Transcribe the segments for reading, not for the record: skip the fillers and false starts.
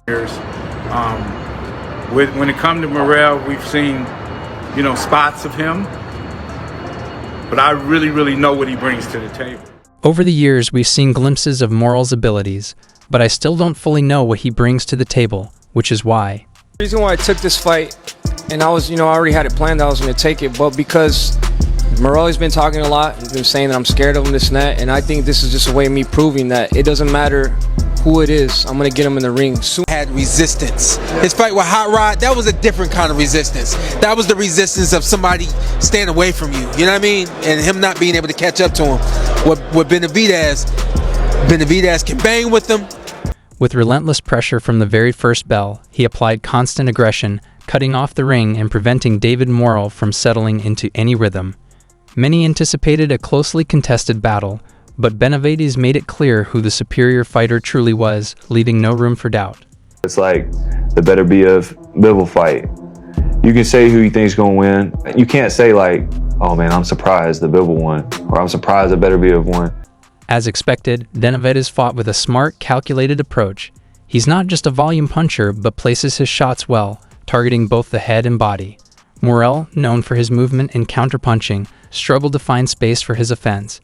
years. When it comes to Morrell, we've seen, spots of him, but I really know what he brings to the table. Over the years, we've seen glimpses of Morrell's abilities, but I still don't fully know what he brings to the table, which is why. The reason why I took this fight, and I was, I already had it planned, I was going to take it, but because Morrell's been talking a lot, he's been saying that I'm scared of him, this and that, and I think this is just a way of me proving that it doesn't matter who it is, I'm going to get him in the ring soon. Had resistance. His fight with Hot Rod, that was a different kind of resistance. That was the resistance of somebody staying away from you, you know what I mean? And him not being able to catch up to him. With Benavidez can bang with him. With relentless pressure from the very first bell, he applied constant aggression, cutting off the ring and preventing David Morrell from settling into any rhythm. Many anticipated a closely contested battle, but Benavidez made it clear who the superior fighter truly was, leaving no room for doubt. It's like the better be of Bivol fight. You can say who you think's gonna win. You can't say like, oh man, I'm surprised the Bivol won, or I'm surprised the better be of won. As expected, Benavidez fought with a smart, calculated approach. He's not just a volume puncher, but places his shots well, targeting both the head and body. Morrell, known for his movement and counterpunching, struggled to find space for his offense.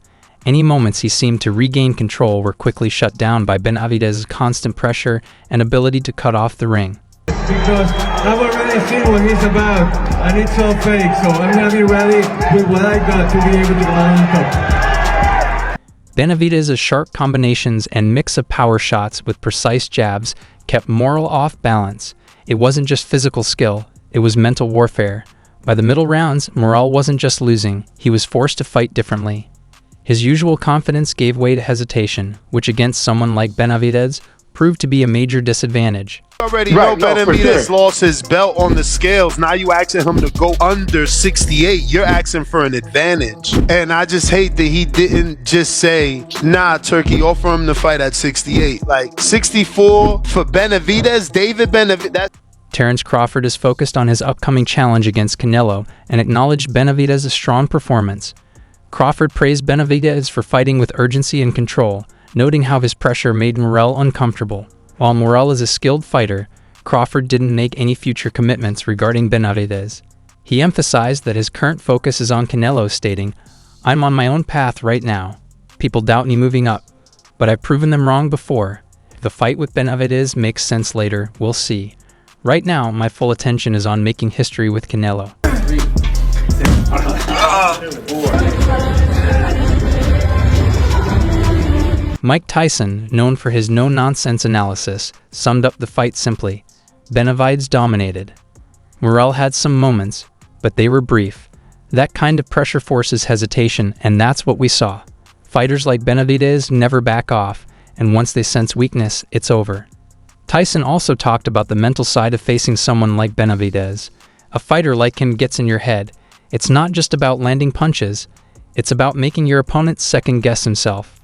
Any moments he seemed to regain control were quickly shut down by Benavidez's constant pressure and ability to cut off the ring. Because I've already seen what he's about, and it's all fake, so I'm going to be ready with what I got to be able to go on top. Benavidez's sharp combinations and mix of power shots with precise jabs kept Morrell off balance. It wasn't just physical skill, it was mental warfare. By the middle rounds, Morrell wasn't just losing, he was forced to fight differently. His usual confidence gave way to hesitation, which against someone like Benavidez proved to be a major disadvantage. Already know Benavidez lost his belt on the scales. Now you asking him to go under 68. You're asking for an advantage. And I just hate that he didn't just say, nah, Turkey, offer him to fight at 68. Like 64 for Benavidez, David Benavidez. Terence Crawford is focused on his upcoming challenge against Canelo and acknowledged Benavidez's strong performance. Crawford praised Benavidez for fighting with urgency and control, noting how his pressure made Morrell uncomfortable. While Morrell is a skilled fighter, Crawford didn't make any future commitments regarding Benavidez. He emphasized that his current focus is on Canelo, stating, "I'm on my own path right now. People doubt me moving up, but I've proven them wrong before. If the fight with Benavidez makes sense later, we'll see. Right now, my full attention is on making history with Canelo." Mike Tyson, known for his no-nonsense analysis, summed up the fight simply: Benavidez dominated. Morrell had some moments, but they were brief. That kind of pressure forces hesitation, and that's what we saw. Fighters like Benavidez never back off, and once they sense weakness, it's over. Tyson also talked about the mental side of facing someone like Benavidez. A fighter like him gets in your head. It's not just about landing punches, it's about making your opponent second-guess himself.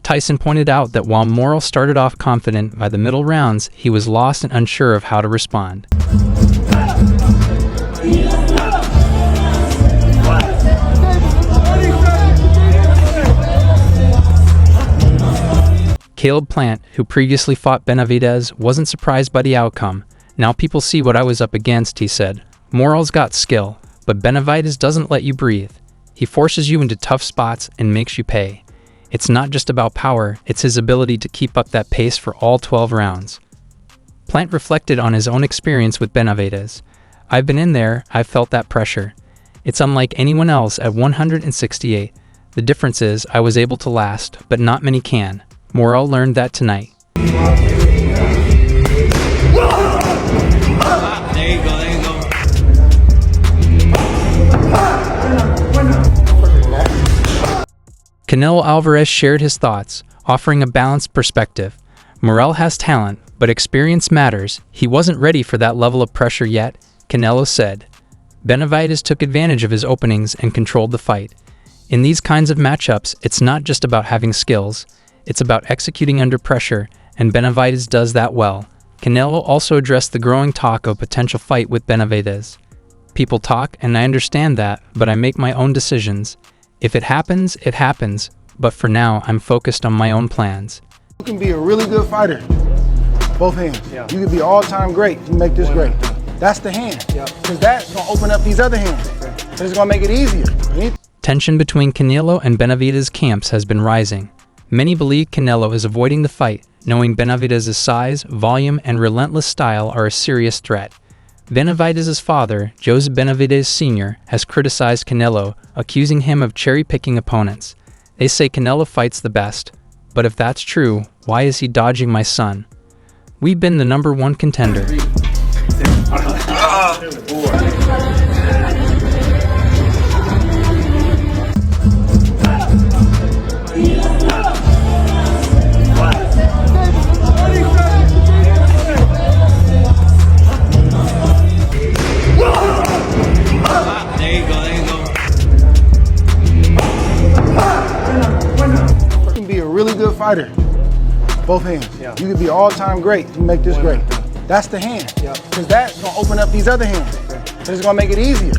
Tyson pointed out that while Morrell started off confident, by the middle rounds, he was lost and unsure of how to respond. Caleb Plant, who previously fought Benavidez, wasn't surprised by the outcome. "Now people see what I was up against," he said. "Morrell's got skill, but Benavidez doesn't let you breathe. He forces you into tough spots and makes you pay. It's not just about power, it's his ability to keep up that pace for all 12 rounds." Plant reflected on his own experience with Benavidez. "I've been in there, I've felt that pressure. It's unlike anyone else at 168. The difference is I was able to last, but not many can. Morrell learned that tonight." Canelo Alvarez shared his thoughts, offering a balanced perspective. Morrell has talent, but experience matters. He wasn't ready for that level of pressure yet, Canelo said. Benavidez took advantage of his openings and controlled the fight. In these kinds of matchups, it's not just about having skills, it's about executing under pressure, and Benavidez does that well. Canelo also addressed the growing talk of potential fight with Benavidez. "People talk, and I understand that, but I make my own decisions. If it happens, it happens, but for now, I'm focused on my own plans." You can be a really good fighter, Both hands. You could be all-time great. You make this great. That's the hand. Because that's going to open up these other hands. So it's going to make it easier. Tension between Canelo and Benavidez camps has been rising. Many believe Canelo is avoiding the fight, knowing Benavidez's size, volume, and relentless style are a serious threat. Benavidez's father, Joseph Benavidez Sr., has criticized Canelo, accusing him of cherry-picking opponents. They say Canelo fights the best. But if that's true, why is he dodging my son? We've been the #1 contender. You can be a really good fighter. Both hands. You could be all-time great. You make this great. That's the hand. Because that's going to open up these other hands. So it's going to make it easier.